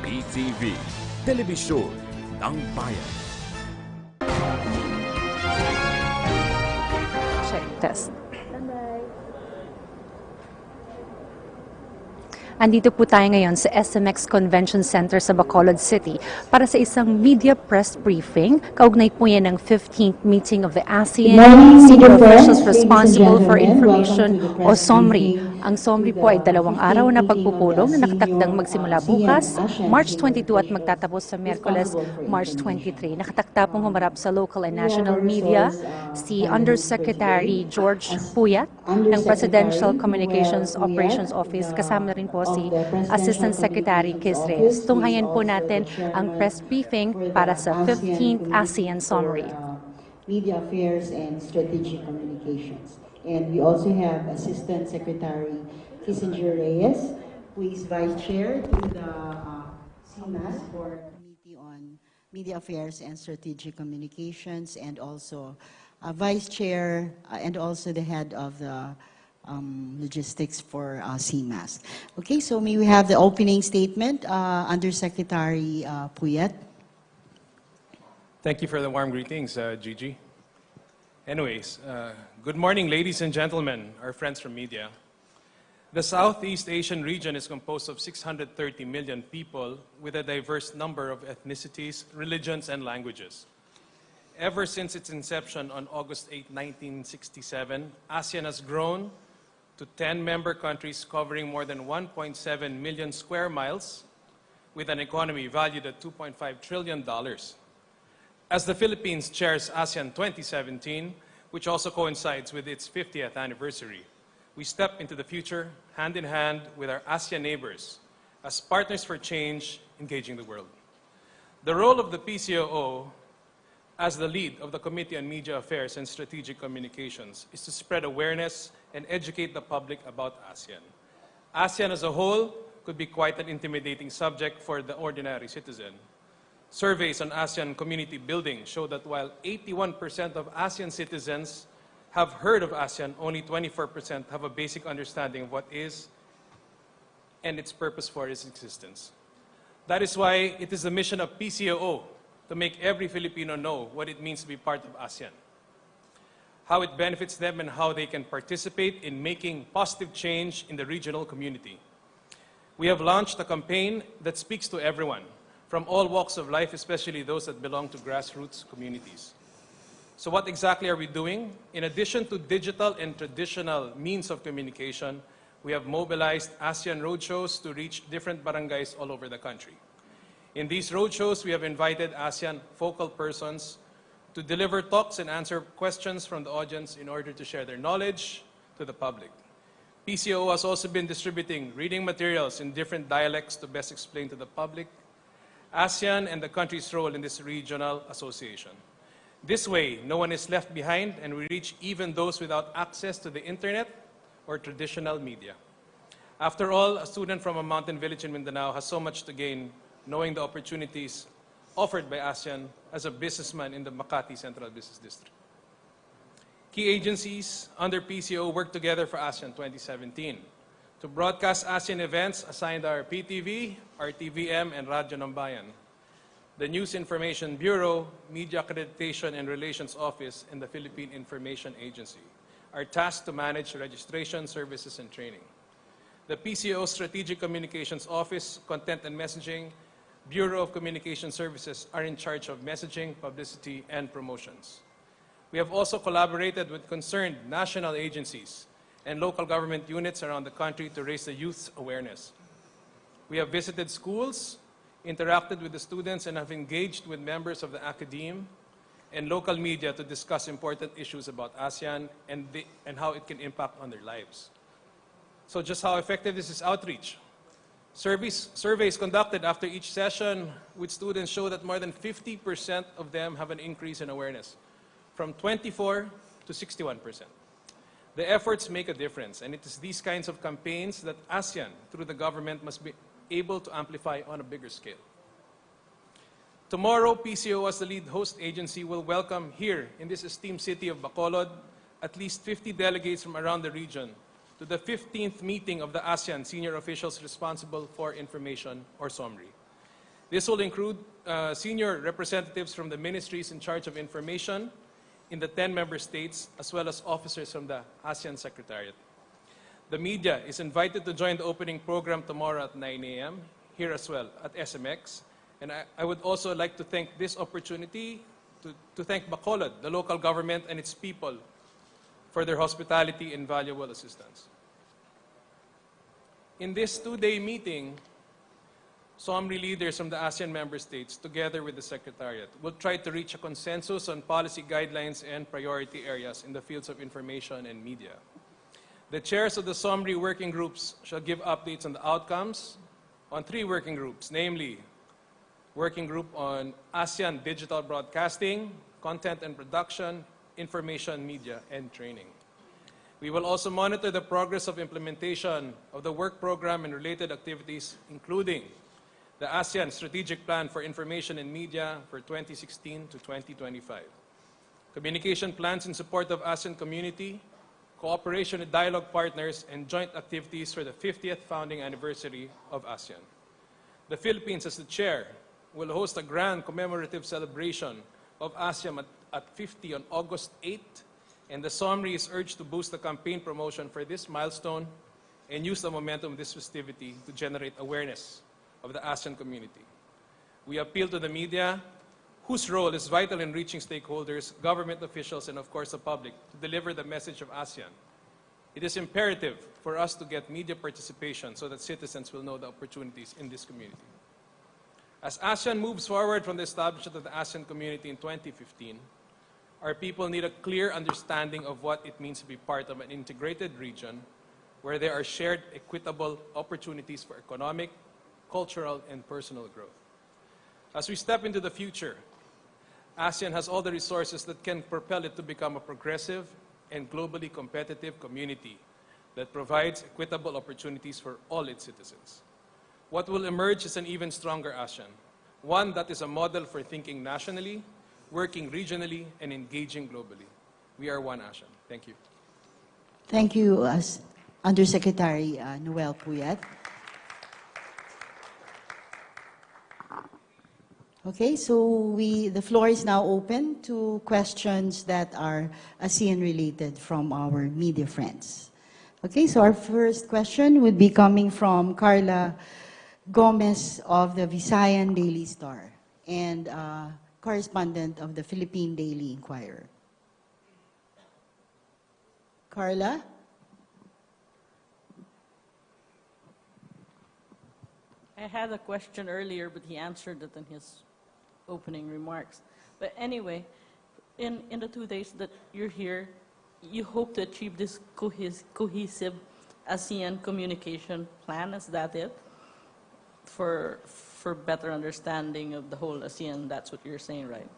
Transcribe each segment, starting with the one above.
PTV, Telebisyon ng Bayan. Check test. Andito po tayo ngayon sa SMX Convention Center sa Bacolod City para sa isang media press briefing. Kaugnay po yan ng 15th meeting of the ASEAN Senior Officials Responsible for Information o SOMRI. Ang SOMRI po ay 2 araw na pagpupulong na nakatakdang magsimula bukas, March 22 at magtatapos sa Miyerkules, March 23. Nakatakda pong humarap sa local and national media si Undersecretary George Puyat ng Presidential Communications Operations Office. Kasama rin po si Assistant Secretary Kis Reyes. Tunghayan po natin ang press briefing para sa 15th ASEAN SOMRI. Media Affairs and Strategic Communications. And we also have Assistant Secretary Kissinger Reyes, who is Vice Chair to the CMAS for Committee on Media Affairs and Strategic Communications, and also Vice Chair and also the head of the logistics for CMAS. Okay, so may we have the opening statement, Undersecretary Puyat. Thank you for the warm greetings, Gigi. Anyways, good morning, ladies and gentlemen, our friends from media. The Southeast Asian region is composed of 630 million people with a diverse number of ethnicities, religions, and languages. Ever since its inception on August 8, 1967, ASEAN has grown to 10 member countries covering more than 1.7 million square miles with an economy valued at $2.5 trillion. As the Philippines chairs ASEAN 2017, which also coincides with its 50th anniversary, we step into the future hand in hand with our ASEAN neighbors as partners for change, engaging the world. The role of the PCOO as the lead of the Committee on Media Affairs and Strategic Communications is to spread awareness and educate the public about ASEAN. ASEAN as a whole could be quite an intimidating subject for the ordinary citizen. Surveys on ASEAN community building show that while 81% of ASEAN citizens have heard of ASEAN, only 24% have a basic understanding of what is and its purpose for its existence. That is why it is the mission of PCOO to make every Filipino know what it means to be part of ASEAN, how it benefits them, and how they can participate in making positive change in the regional community. We have launched a campaign that speaks to everyone, from all walks of life, especially those that belong to grassroots communities. So what exactly are we doing? In addition to digital and traditional means of communication, we have mobilized ASEAN roadshows to reach different barangays all over the country. In these roadshows, we have invited ASEAN focal persons to deliver talks and answer questions from the audience in order to share their knowledge to the public. PCO has also been distributing reading materials in different dialects to best explain to the public ASEAN and the country's role in this regional association. This way, no one is left behind, and we reach even those without access to the internet or traditional media. After all, a student from a mountain village in Mindanao has so much to gain knowing the opportunities offered by ASEAN as a businessman in the Makati Central Business District. Key agencies under PCO work together for ASEAN 2017. To broadcast ASEAN events assigned our PTV, RTVM, and Radyo ng Bayan. The News Information Bureau, Media Accreditation and Relations Office, and the Philippine Information Agency are tasked to manage registration, services, and training. The PCO Strategic Communications Office, Content and Messaging, Bureau of Communication Services are in charge of messaging, publicity, and promotions. We have also collaborated with concerned national agencies and local government units around the country to raise the youth's awareness. We have visited schools, interacted with the students, and have engaged with members of the academe and local media to discuss important issues about ASEAN and how it can impact on their lives. So just how effective is this outreach? Surveys conducted after each session with students show that more than 50% of them have an increase in awareness, from 24 to 61%. The efforts make a difference, and it is these kinds of campaigns that ASEAN, through the government, must be able to amplify on a bigger scale. Tomorrow, PCO as the lead host agency will welcome here in this esteemed city of Bacolod at least 50 delegates from around the region to the 15th meeting of the ASEAN Senior Officials Responsible for Information, or SOMRI. This will include senior representatives from the ministries in charge of information in the 10 member states, as well as officers from the ASEAN Secretariat. The media is invited to join the opening program tomorrow at 9 a.m. here as well at SMX. And I would also like to thank this opportunity to thank Bacolod, the local government, and its people for their hospitality and valuable assistance. In this two-day meeting, SOMRI leaders from the ASEAN member states, together with the Secretariat, will try to reach a consensus on policy guidelines and priority areas in the fields of information and media. The chairs of the SOMRI working groups shall give updates on the outcomes on 3 working groups, namely Working Group on ASEAN Digital Broadcasting, Content and Production, Information, Media, and Training. We will also monitor the progress of implementation of the work program and related activities, including the ASEAN Strategic Plan for Information and Media for 2016 to 2025, communication plans in support of ASEAN community, cooperation with dialogue partners, and joint activities for the 50th founding anniversary of ASEAN. The Philippines, as the chair, will host a grand commemorative celebration of ASEAN at 50 on August 8, and the SOMRI is urged to boost the campaign promotion for this milestone and use the momentum of this festivity to generate awareness of the ASEAN community. We appeal to the media, whose role is vital in reaching stakeholders, government officials, and of course the public, to deliver the message of ASEAN. It is imperative for us to get media participation so that citizens will know the opportunities in this community. As ASEAN moves forward from the establishment of the ASEAN community in 2015, our people need a clear understanding of what it means to be part of an integrated region where there are shared equitable opportunities for economic, cultural, and personal growth. As we step into the future, ASEAN has all the resources that can propel it to become a progressive and globally competitive community that provides equitable opportunities for all its citizens. What will emerge is an even stronger ASEAN, one that is a model for thinking nationally, working regionally, and engaging globally. We are one ASEAN. Thank you. Thank you, Undersecretary Noel Puyat. Okay, so the floor is now open to questions that are ASEAN-related from our media friends. Okay, so our first question would be coming from Carla Gomez of the Visayan Daily Star and correspondent of the Philippine Daily Inquirer. Carla? I had a question earlier, but he answered it in his opening remarks. But anyway, in the 2 days that you're here, you hope to achieve this cohesive ASEAN communication plan, is that it? For better understanding of the whole ASEAN, that's what you're saying, right?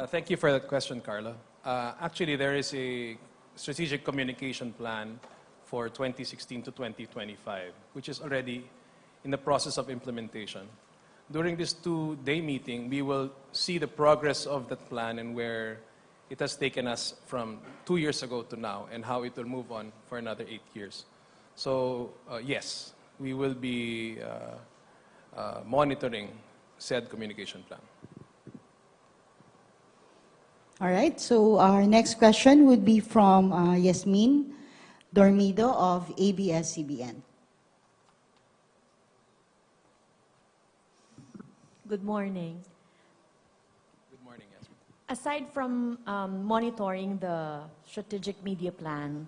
Thank you for that question, Carla. Actually, there is a strategic communication plan for 2016 to 2025, which is already in the process of implementation. During this 2-day meeting, we will see the progress of that plan and where it has taken us from 2 years ago to now and how it will move on for another 8 years. So, yes, we will be monitoring said communication plan. All right, so our next question would be from Yasmin Dormido of ABS-CBN. Good morning. Good morning, Yasmin. Aside from monitoring the strategic media plan,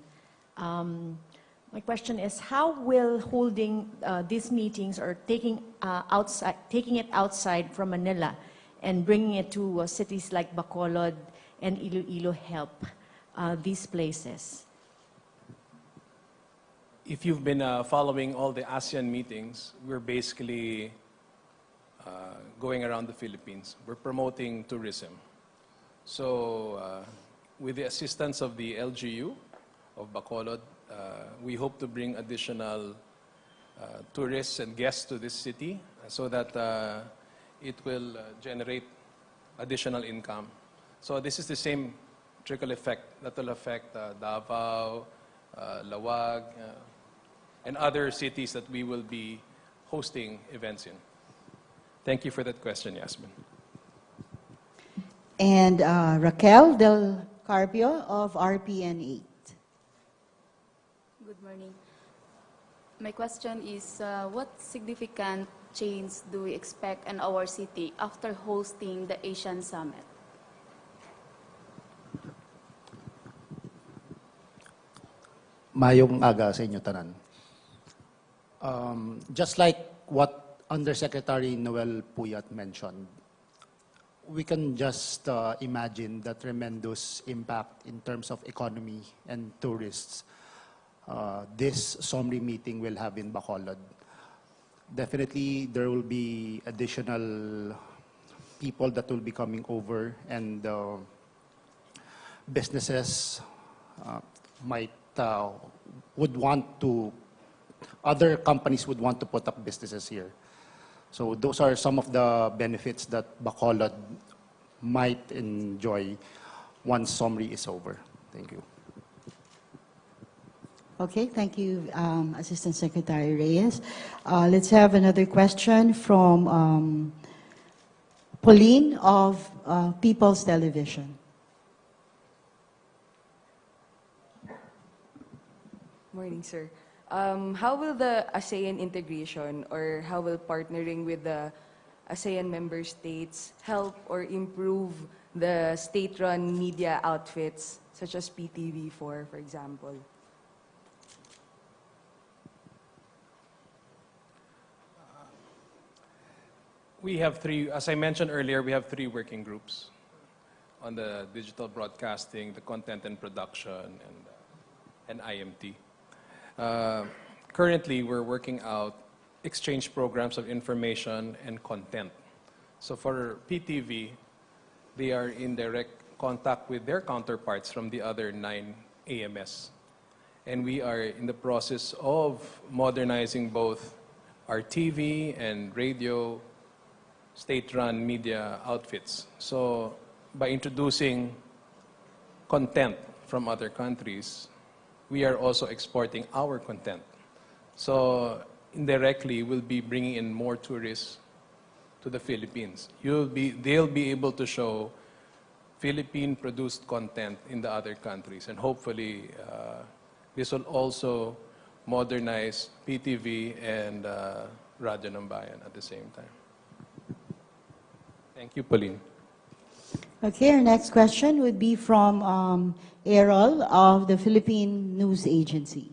my question is, how will holding these meetings or taking it outside from Manila and bringing it to cities like Bacolod and Iloilo help these places? If you've been following all the ASEAN meetings, we're basically going around the Philippines. We're promoting tourism. So with the assistance of the LGU of Bacolod, we hope to bring additional tourists and guests to this city so that it will generate additional income. So this is the same trickle effect that will affect Davao, Lawag, and other cities that we will be hosting events in. Thank you for that question, Yasmin. And Raquel Del Carpio of RPN 8. Good morning. My question is, what significant change do we expect in our city after hosting the Asian Summit? Mayong aga sa inyo tanan. Just like what Undersecretary Noel Puyat mentioned, we can just imagine the tremendous impact in terms of economy and tourists this SOMRI meeting will have in Bacolod. Definitely, there will be additional people that will be coming over, and businesses might would want to, other companies would want to put up businesses here. So those are some of the benefits that Bacolod might enjoy once SOMRI is over. Thank you. Okay, thank you, Assistant Secretary Reyes. Let's have another question from Pauline of People's Television. Morning, sir. How will the ASEAN integration, or how will partnering with the ASEAN member states help or improve the state-run media outfits, such as PTV4, for example? We have three, as I mentioned earlier, we have 3 working groups on the digital broadcasting, the content and production, and IMT. Currently, we're working out exchange programs of information and content. So for PTV, they are in direct contact with their counterparts from the other 9 AMS. And we are in the process of modernizing both our TV and radio state-run media outfits. So by introducing content from other countries, we are also exporting our content. So indirectly, we'll be bringing in more tourists to the Philippines. They'll be able to show Philippine-produced content in the other countries, and hopefully this will also modernize PTV and Radyo ng Bayan at the same time. Thank you, Pauline. Okay, our next question would be from Errol of the Philippine News Agency.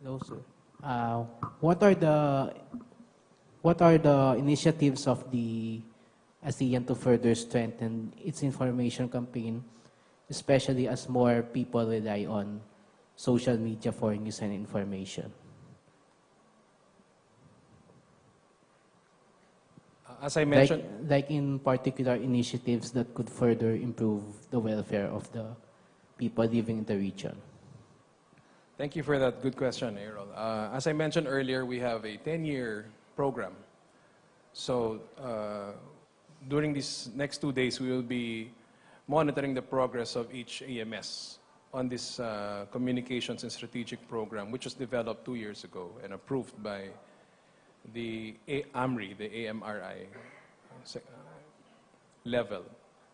Hello, sir. What are the initiatives of the ASEAN to further strengthen its information campaign, especially as more people rely on social media for news and information? As I mentioned, like in particular initiatives that could further improve the welfare of the people living in the region. thank you for that good question, Errol. As I mentioned earlier, we have a 10-year program. So during these next 2 days, we will be monitoring the progress of each AMS on this communications and strategic program, which was developed 2 years ago and approved by the AMRI, the AMRI level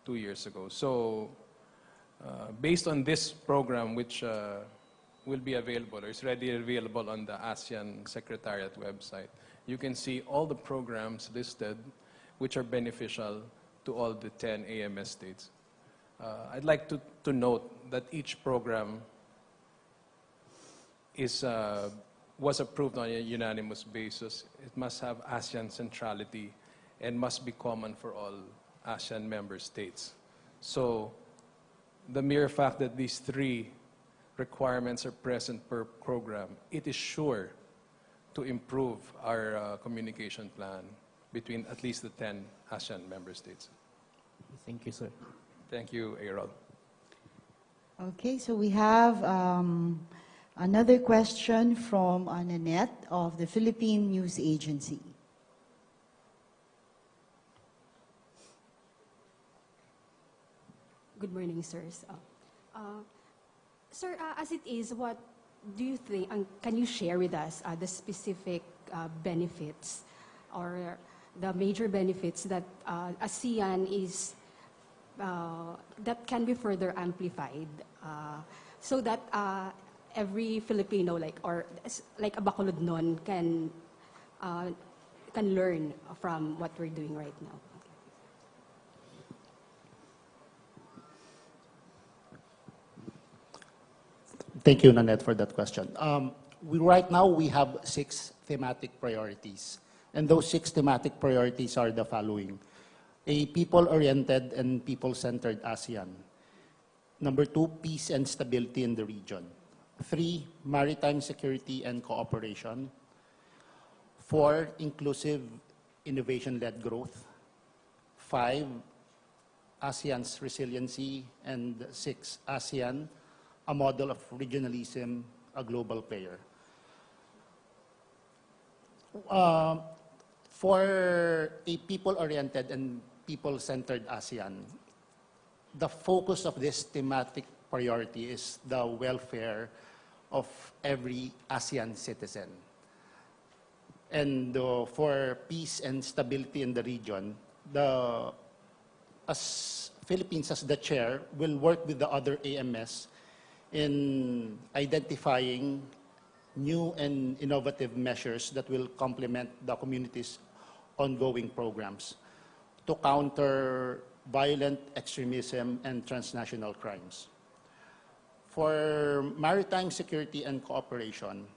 2 years ago. So based on this program, which will be available, or is ready available on the ASEAN Secretariat website, you can see all the programs listed which are beneficial to all the 10 AMS states. I'd like to note that each program was approved on a unanimous basis. It must have ASEAN centrality and must be common for all ASEAN member states. So the mere fact that these 3 requirements are present per program, it is sure to improve our communication plan between at least the 10 ASEAN member states. Thank you, sir. Thank you, Errol. Okay, so we have another question from Nanette of the Philippine News Agency. Good morning, sirs. Sir, as it is, what do you think, can you share with us the specific benefits or the major benefits that ASEAN is, that can be further amplified so that every Filipino, like a Bacolodnon, can learn from what we're doing right now? Thank you, Nanette, for that question. Right now, we have 6 thematic priorities. And those 6 thematic priorities are the following: a people-oriented and people-centered ASEAN. Number 2, peace and stability in the region. 3, maritime security and cooperation. 4, inclusive innovation-led growth. 5, ASEAN's resiliency. And 6, ASEAN, a model of regionalism, a global player. For a people-oriented and people-centered ASEAN, the focus of this thematic priority is the welfare of every ASEAN citizen. And for peace and stability in the region, as Philippines, as the chair, will work with the other AMS in identifying new and innovative measures that will complement the community's ongoing programs to counter violent extremism and transnational crimes. For maritime security and cooperation,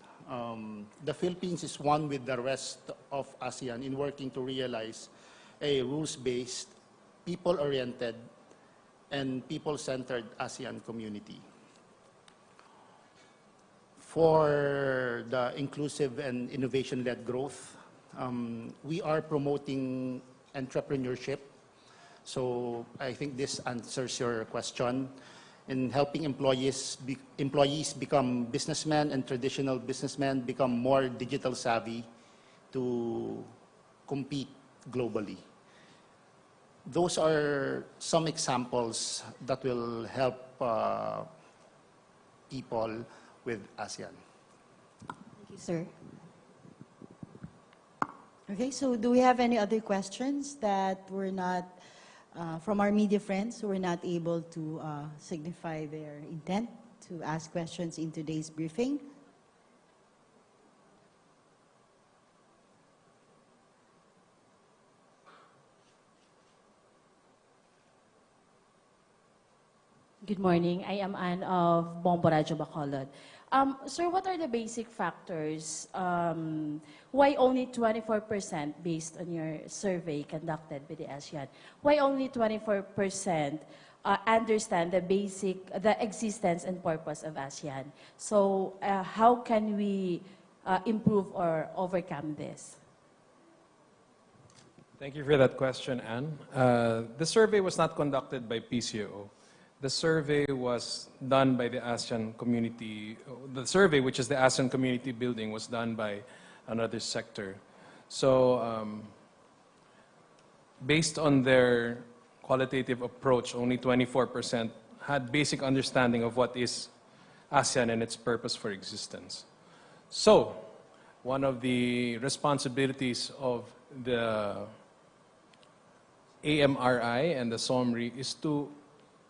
the Philippines is one with the rest of ASEAN in working to realize a rules-based, people-oriented, and people-centered ASEAN community. For the inclusive and innovation-led growth, we are promoting entrepreneurship. So I think this answers your question in helping employees become businessmen and traditional businessmen become more digital savvy to compete globally. Those are some examples that will help people with ASEAN. Thank you, sir. Okay, so do we have any other questions that were not, from our media friends who were not able to signify their intent to ask questions in today's briefing? Good morning. I am Anne of Bombo Radyo Bacolod. Sir, what are the basic factors why only 24% based on your survey conducted by the ASEAN? Why only 24% understand the existence and purpose of ASEAN? So how can we improve or overcome this? Thank you for that question, Anne. The survey was not conducted by PCO. The survey was done by the ASEAN community. The survey, which is the ASEAN community building, was done by another sector. So based on their qualitative approach, only 24% had basic understanding of what is ASEAN and its purpose for existence. So one of the responsibilities of the AMRI and the SOMRI is to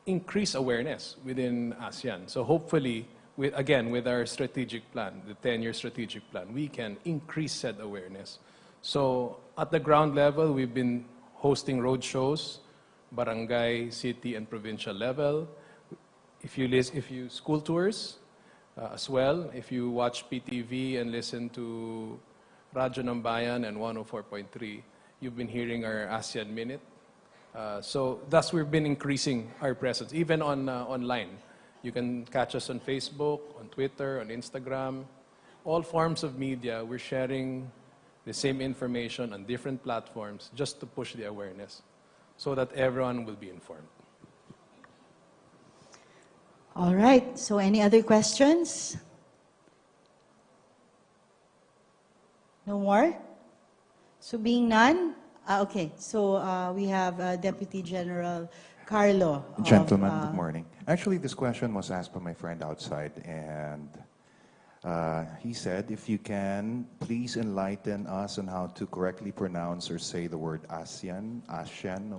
increase awareness within ASEAN. So hopefully, with our strategic plan, the 10-year strategic plan, we can increase said awareness. So at the ground level, we've been hosting road shows, barangay, city, and provincial level. If you school tours as well, if you watch PTV and listen to Radyo ng Bayan and 104.3, you've been hearing our ASEAN Minute. So thus we've been increasing our presence, even online. You can catch us on Facebook, on Twitter, on Instagram. All forms of media, we're sharing the same information on different platforms just to push the awareness so that everyone will be informed. All right, so any other questions? No more? So being none, okay, so we have Deputy General Carlo. Gentlemen, good morning. Actually, this question was asked by my friend outside, and he said, if you can, please enlighten us on how to correctly pronounce or say the word ASEAN,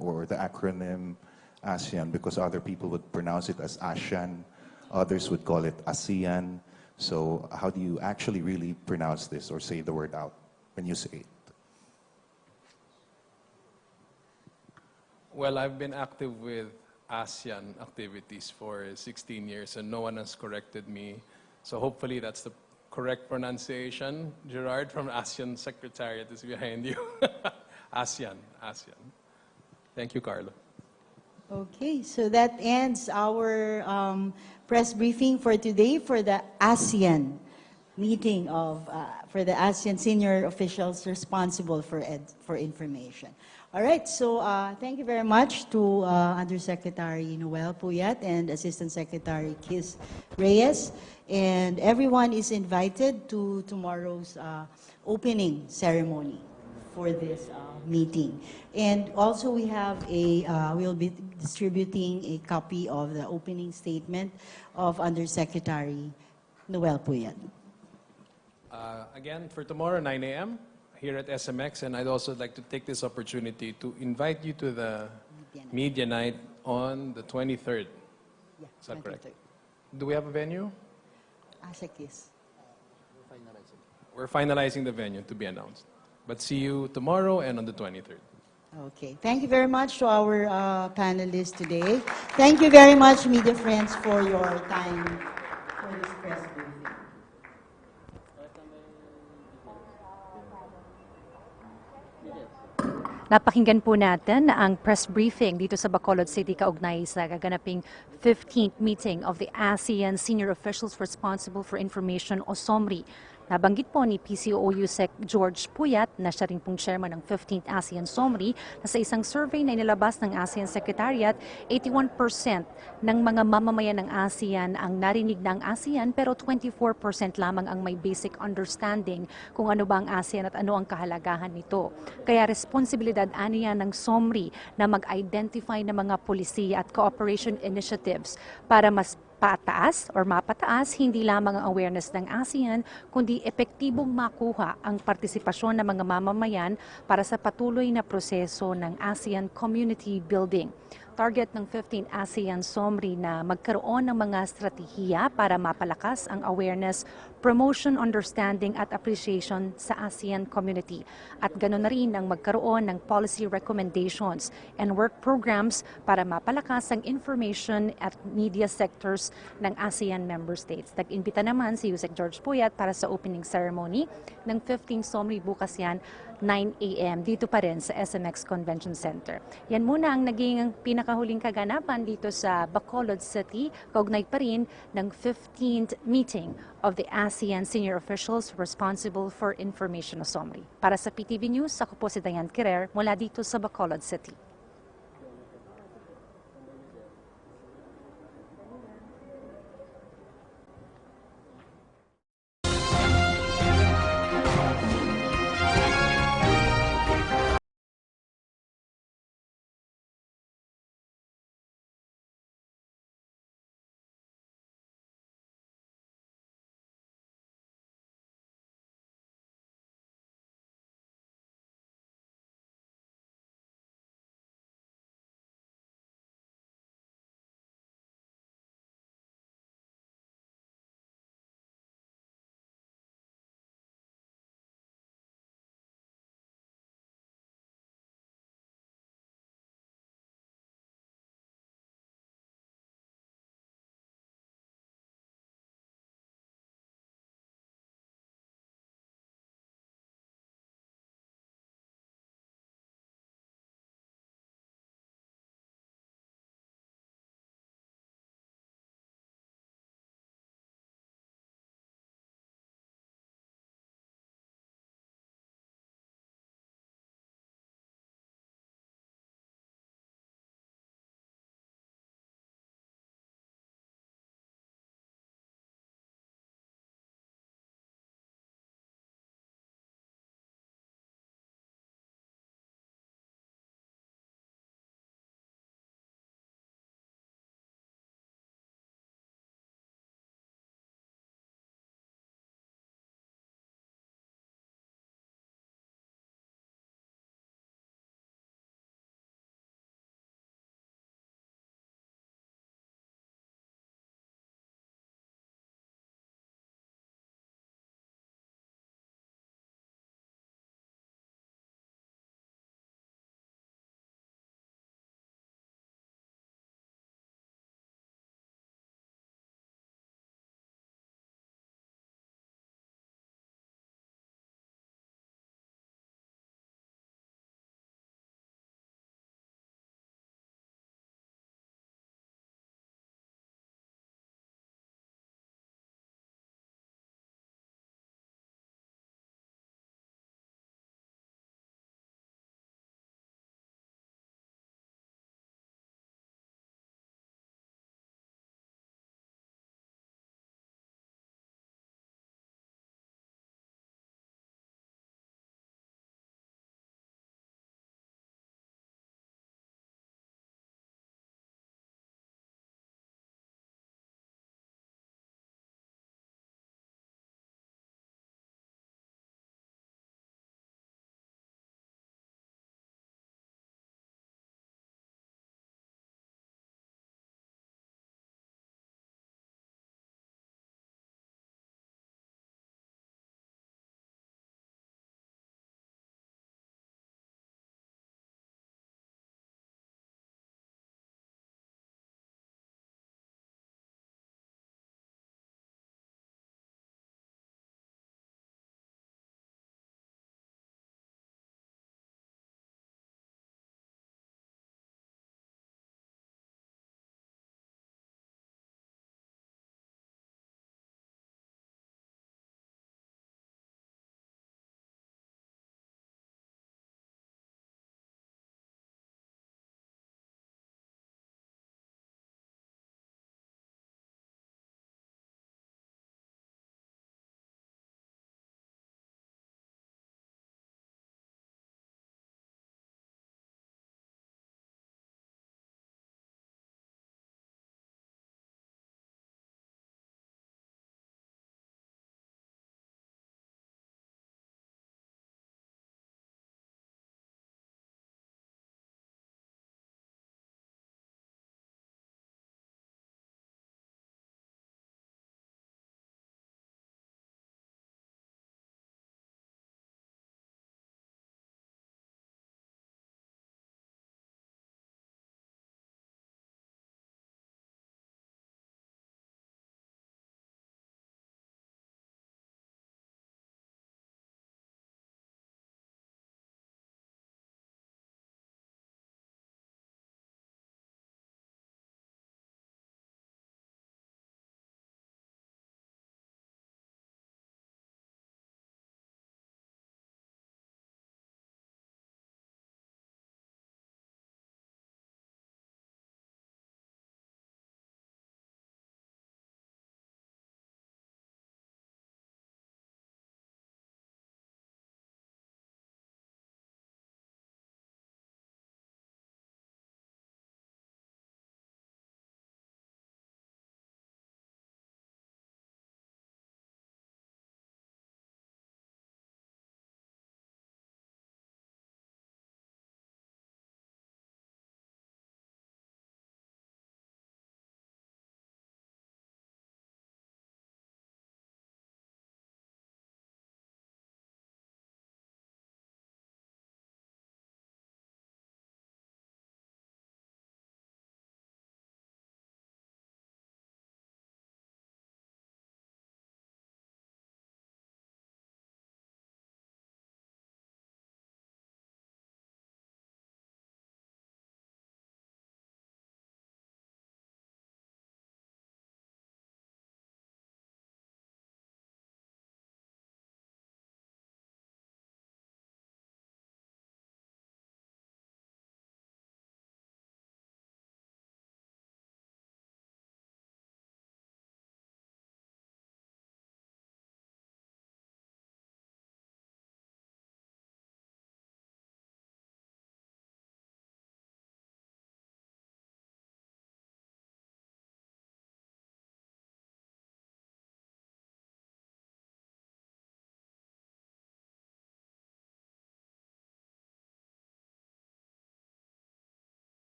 or the acronym ASEAN, because other people would pronounce it as ASEAN, others would call it ASEAN. So how do you actually really pronounce this or say the word out when you say it? Well, I've been active with ASEAN activities for 16 years and no one has corrected me. So hopefully that's the correct pronunciation. Gerard from ASEAN Secretariat is behind you. ASEAN. Thank you, Carlo. Okay, so that ends our press briefing for today for the ASEAN meeting for the ASEAN senior officials responsible for information. All right, so thank you very much to Undersecretary Noel Puyat and Assistant Secretary Kis Reyes. And everyone is invited to tomorrow's opening ceremony for this meeting. And also we have we'll be distributing a copy of the opening statement of Undersecretary Noel Puyat. Again, for tomorrow, 9 a.m., here at SMX, and I'd also like to take this opportunity to invite you to the Media Night on the 23rd. Yeah, Is that 23rd. correct? Do we have a venue? Asekis. We're finalizing the venue to be announced. But see you tomorrow and on the 23rd. Okay, thank you very much to our panelists today. Thank you very much, media friends, for your time for this press briefing. Napakinggan po natin ang press briefing dito sa Bacolod City kaugnay sa gaganaping 15th meeting of the ASEAN Senior Officials Responsible for Information o SOMRI. Nabanggit po ni PCOU Sec George Puyat na siya rin pong chairman ng 15th ASEAN SOMRI na sa isang survey na inilabas ng ASEAN Secretariat, 81% ng mga mamamayan ng ASEAN ang narinig ng ASEAN pero 24% lamang ang may basic understanding kung ano ba ang ASEAN at ano ang kahalagahan nito. Kaya responsibilidad aniya ng SOMRI na mag-identify ng mga polisiya at cooperation initiatives para mas pataas or mapataas hindi lamang ang awareness ng ASEAN kundi epektibong makuha ang partisipasyon ng mga mamamayan para sa patuloy na proseso ng ASEAN community building. Target ng 15th ASEAN SOMRI na magkaroon ng mga estratehiya para mapalakas ang awareness, promotion, understanding at appreciation sa ASEAN community. At ganoon na rin ang magkaroon ng policy recommendations and work programs para mapalakas ang information at media sectors ng ASEAN member states. Nag-imbita naman si Yusek George Puyat para sa opening ceremony ng 15th SOMRI bukas yan, 9 a.m. dito pa rin sa SMX Convention Center. Yan muna ang naging pinakahuling kaganapan dito sa Bacolod City, kaugnay pa rin ng 15th meeting of the ASEAN Senior Officials Responsible for Information o SOMRI. Para sa PTV News, ako po si Diane Querer mula dito sa Bacolod City.